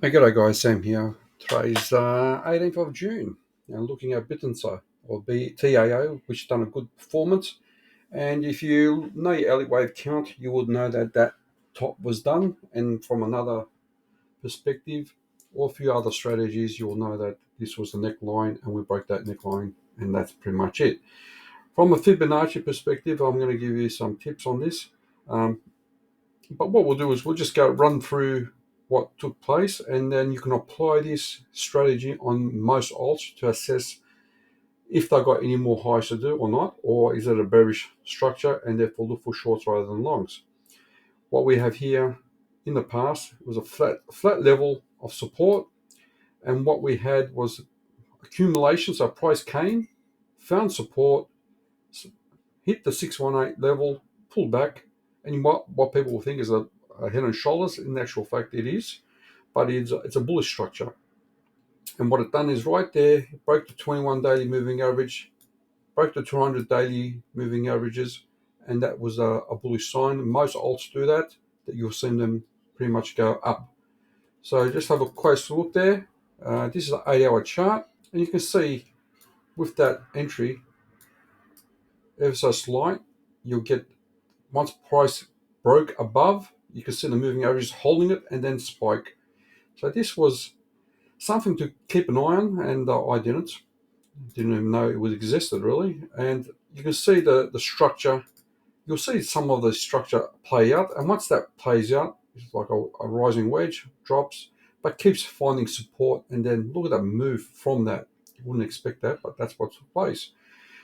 Hey, g'day guys, Sam here. Today's 18th of June, and looking at Bittenso, or BTAO, which done a good performance. And if you know your Elliott wave count, you would know that that top was done. And from another perspective, or a few other strategies, you'll know that this was the neckline, and we broke that neckline, and that's pretty much it. From a Fibonacci perspective, I'm going to give you some tips on this. Um, but what we'll do is we'll just go run through what took place, and then you can apply this strategy on most alts to assess if they've got any more highs to do or not, or is it a bearish structure, and therefore look for shorts rather than longs. What we have here in the past was a flat level of support, and what we had was accumulation. So price came, found support, hit the 618 level, pulled back, and what people will think is a head and shoulders. In actual fact, it is, but it's a bullish structure. And what it done is right there, it broke the 21 daily moving average, broke the 200 daily moving averages, and that was a bullish sign. Most alts do that you'll see them pretty much go up. So just have a close look there. This is an 8-hour chart, and you can see with that entry, ever so slight, you'll get once price broke above, you can see the moving averages holding it and then spike. So this was something to keep an eye on, and I didn't even know it existed really. And you can see the structure. You'll see some of the structure play out, and once that plays out, it's like a rising wedge drops, but keeps finding support, and then look at that move from that. You wouldn't expect that, but that's what took place.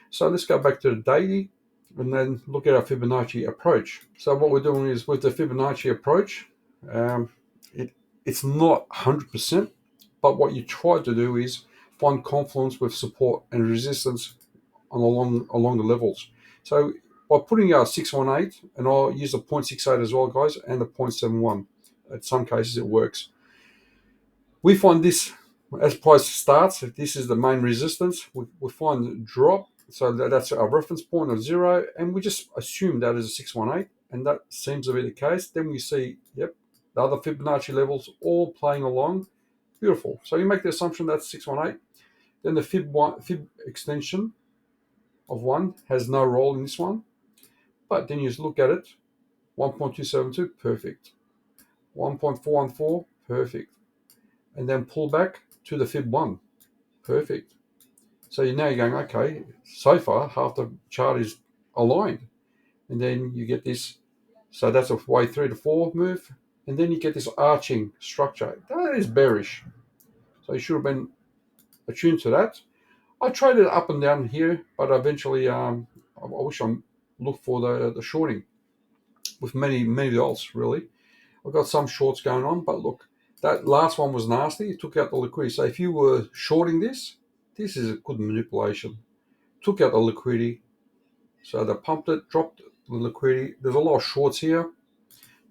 So let's go back to the daily and then look at our Fibonacci approach. So what we're doing is with the Fibonacci approach, um, it, it's not 100%, but what you try to do is find confluence with support and resistance along the levels. So by putting our 618, and I'll use the 0.68 as well, guys, and the 0.71. In some cases, it works. We find this as price starts. If this is the main resistance, we find the drop. So that's our reference point of 0, and we just assume that is a 618, and that seems to be the case. Then we see, yep, the other Fibonacci levels all playing along. Beautiful. So you make the assumption that's 618. Then the Fib extension of 1 has no role in this one, but then you just look at it, 1.272, perfect. 1.414, perfect. And then pull back to the Fib 1, perfect. So now you're going, okay, so far half the chart is aligned. And then you get this, so that's a way 3 to 4 move. And then you get this arching structure. That is bearish. So you should have been attuned to that. I traded up and down here, but eventually I wish I looked for the shorting with many alts, really. I've got some shorts going on, but look, that last one was nasty. It took out the liquidity. So if you were shorting this, this is a good manipulation. Took out the liquidity. So they pumped it, dropped the liquidity. There's a lot of shorts here.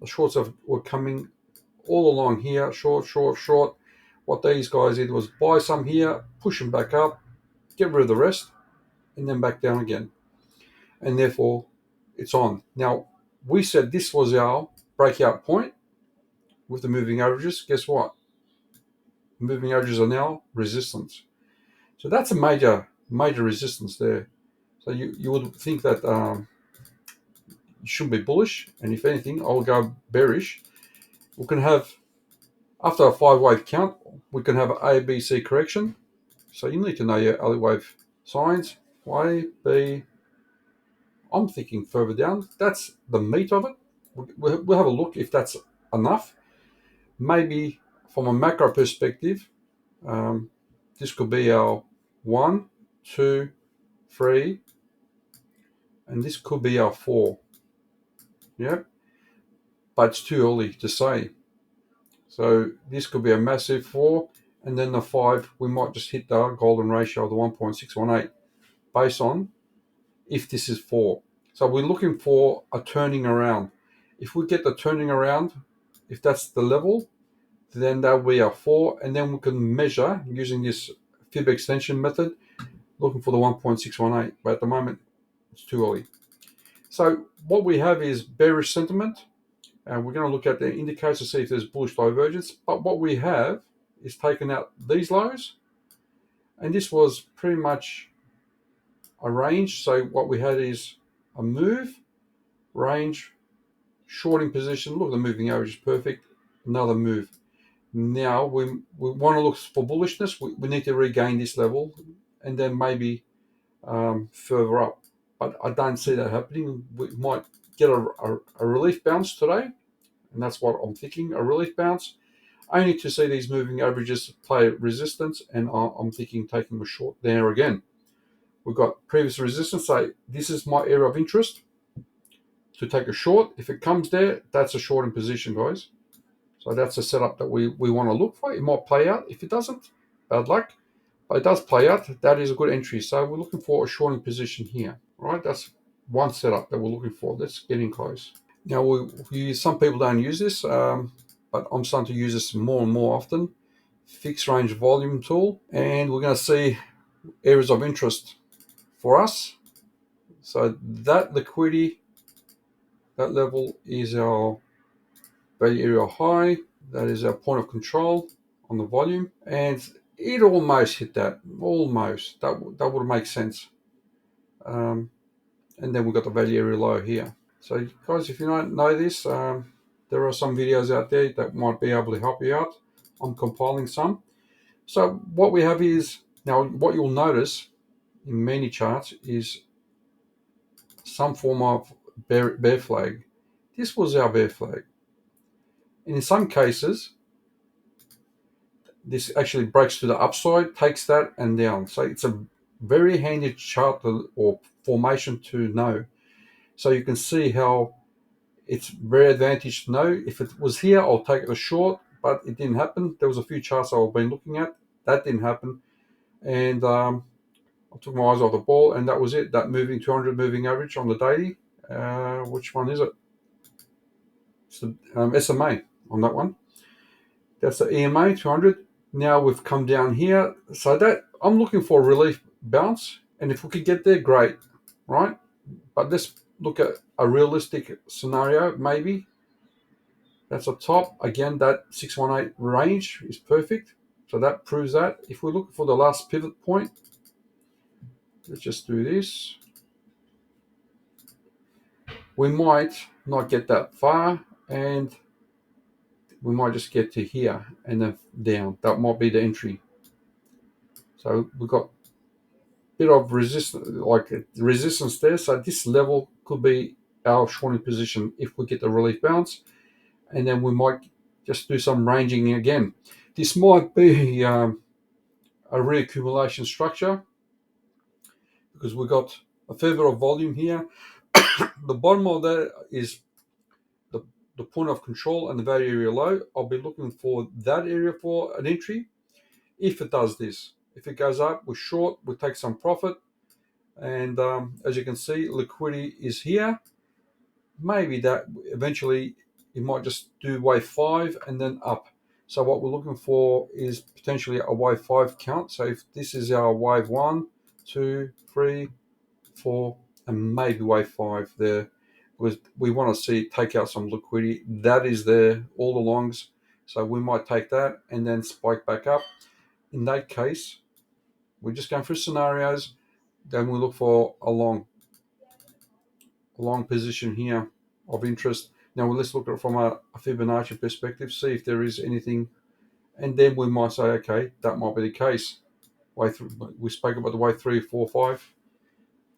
The shorts were coming all along here, short, short, short. What these guys did was buy some here, push them back up, get rid of the rest, and then back down again. And therefore, it's on. Now, we said this was our breakout point with the moving averages. Guess what? Moving averages are now resistance. So that's a major resistance there. So you would think that you should be bullish, and if anything, I'll go bearish. We can have, after a 5-wave count, we can have an A, B, C correction. So you need to know your Elliott wave signs. A, B. I'm thinking further down. That's the meat of it. We'll have a look if that's enough. Maybe from a macro perspective, this could be our 1, 2, 3, and this could be our 4. Yep, but it's too early to say. So this could be a massive 4, and then the 5, we might just hit the golden ratio of the 1.618 based on if this is 4. So we're looking for a turning around. If we get the turning around, if that's the level, then that will be our 4, and then we can measure using this fib extension method, looking for the 1.618. But at the moment, it's too early. So what we have is bearish sentiment. And we're going to look at the indicators to see if there's bullish divergence. But what we have is taken out these lows, and this was pretty much a range. So what we had is a move, range, shorting position. Look, the moving average is perfect. Another move. Now we want to look for bullishness. We need to regain this level, and then maybe further up. But I don't see that happening. We might get a relief bounce today, and that's what I'm thinking, a relief bounce. Only to see these moving averages play resistance, and I'm thinking taking a short there again. We've got previous resistance, so this is my area of interest to take a short. If it comes there, that's a short in position, guys. So that's a setup that we want to look for. It might play out. If it doesn't, bad luck. But it does play out. That is a good entry. So we're looking for a shorting position here. Right? That's one setup that we're looking for. Let's get in close. Now, some people don't use this, but I'm starting to use this more and more often. Fixed range volume tool. And we're going to see areas of interest for us. So that liquidity, that level is our value area high. That is our point of control on the volume. And it almost hit that. Almost. That would make sense. And then we've got the value area low here. So guys, if you don't know this, there are some videos out there that might be able to help you out. I'm compiling some. So what we have is, now what you'll notice in many charts is some form of bear flag. This was our bear flag. And in some cases, this actually breaks to the upside, takes that and down. So it's a very handy chart or formation to know. So you can see how it's very advantage to know. If it was here, I'll take it a short, but it didn't happen. There was a few charts I've been looking at. That didn't happen. And I took my eyes off the ball, and that was it. That moving 200 moving average on the daily. Which one is it? It's the SMA on that one. That's the EMA 200. Now we've come down here. So that I'm looking for a relief bounce. And if we could get there, great, right? But let's look at a realistic scenario, maybe. That's a top. Again, that 618 range is perfect. So that proves that. If we look for the last pivot point, let's just do this. We might not get that far, and we might just get to here and then down. That might be the entry. So we've got a bit of resistance there. So this level could be our shorting position if we get the relief bounce. And then we might just do some ranging again. This might be a reaccumulation structure because we've got a fair bit of volume here. The bottom of that is the point of control and the value area low. I'll be looking for that area for an entry if it does this. If it goes up, we're short, we take some profit. And as you can see, liquidity is here. Maybe that eventually it might just do wave 5 and then up. So what we're looking for is potentially a wave 5 count. So if this is our wave 1, 2, 3, 4, and maybe wave 5 there, because we want to see take out some liquidity. That is there all the longs. So we might take that and then spike back up. In that case, we're just going through scenarios. Then we look for a long position here of interest. Now let's look at it from a Fibonacci perspective, see if there is anything, and then we might say, okay, that might be the case. We spoke about the wave 3, 4, 5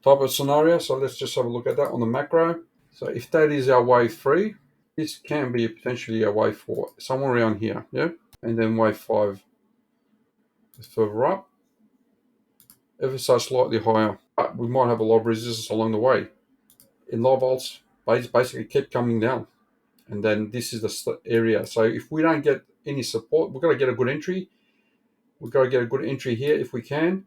type of scenario. So let's just have a look at that on the macro. So if that is our wave 3, this can be potentially a wave 4, somewhere around here, yeah. And then wave 5 is further up, ever so slightly higher, but we might have a lot of resistance along the way. In low volts, basically kept coming down, and then this is the area. So if we don't get any support, we've got to get a good entry. We've got to get a good entry here if we can.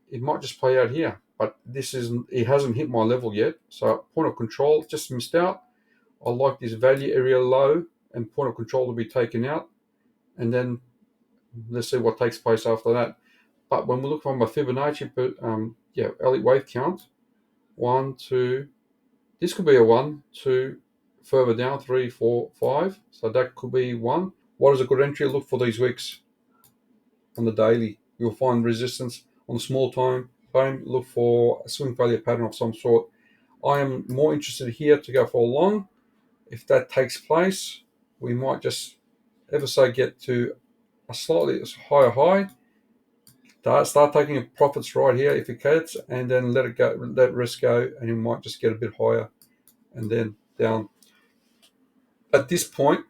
It might just play out here, but it hasn't hit my level yet. So point of control just missed out. I like this value area low and point of control to be taken out, and then let's see what takes place after that. But when we look from a Fibonacci, elite wave count, 1, 2. This could be a 1, 2, further down, 3, 4, 5. So that could be one. What is a good entry? Look for these wicks on the daily. You'll find resistance on the small time frame. Look for a swing failure pattern of some sort. I am more interested here to go for a long. If that takes place, we might just ever so get to a slightly higher high. Start taking profits right here if it gets, and then let it go, let risk go, and you might just get a bit higher and then down. At this point,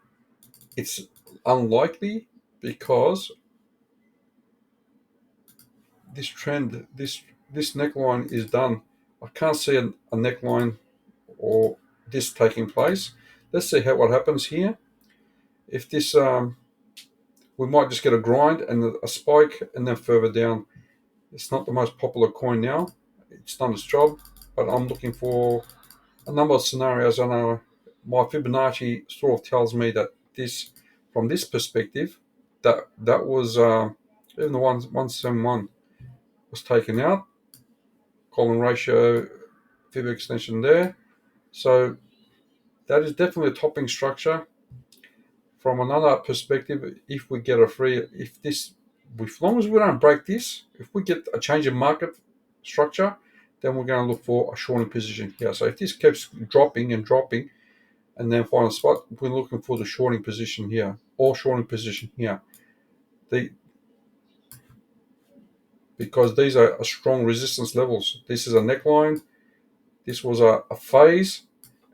it's unlikely because this trend, this neckline is done. I can't see a neckline or this taking place. Let's see what happens here. If this, we might just get a grind and a spike, and then further down. It's not the most popular coin now. It's done its job, but I'm looking for a number of scenarios. I know my Fibonacci sort of tells me that this, from this perspective, that was even the 171 was taken out. Column ratio, fib extension there. So that is definitely a topping structure. From another perspective, if we get a free, if this, as long as we don't break this, if we get a change in market structure, then we're going to look for a shorting position here. So if this keeps dropping and dropping, and then find a spot, we're looking for the shorting position here or shorting position here. Because these are strong resistance levels. This is a neckline. This was a phase,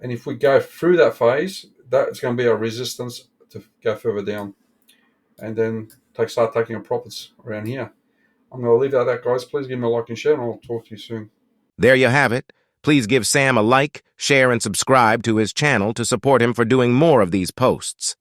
and if we go through that phase, that's going to be a resistance to go further down, and then start taking our profits around here. I'm going to leave it at that, guys. Please give me a like and share, and I'll talk to you soon. There you have it. Please give Sam a like, share, and subscribe to his channel to support him for doing more of these posts.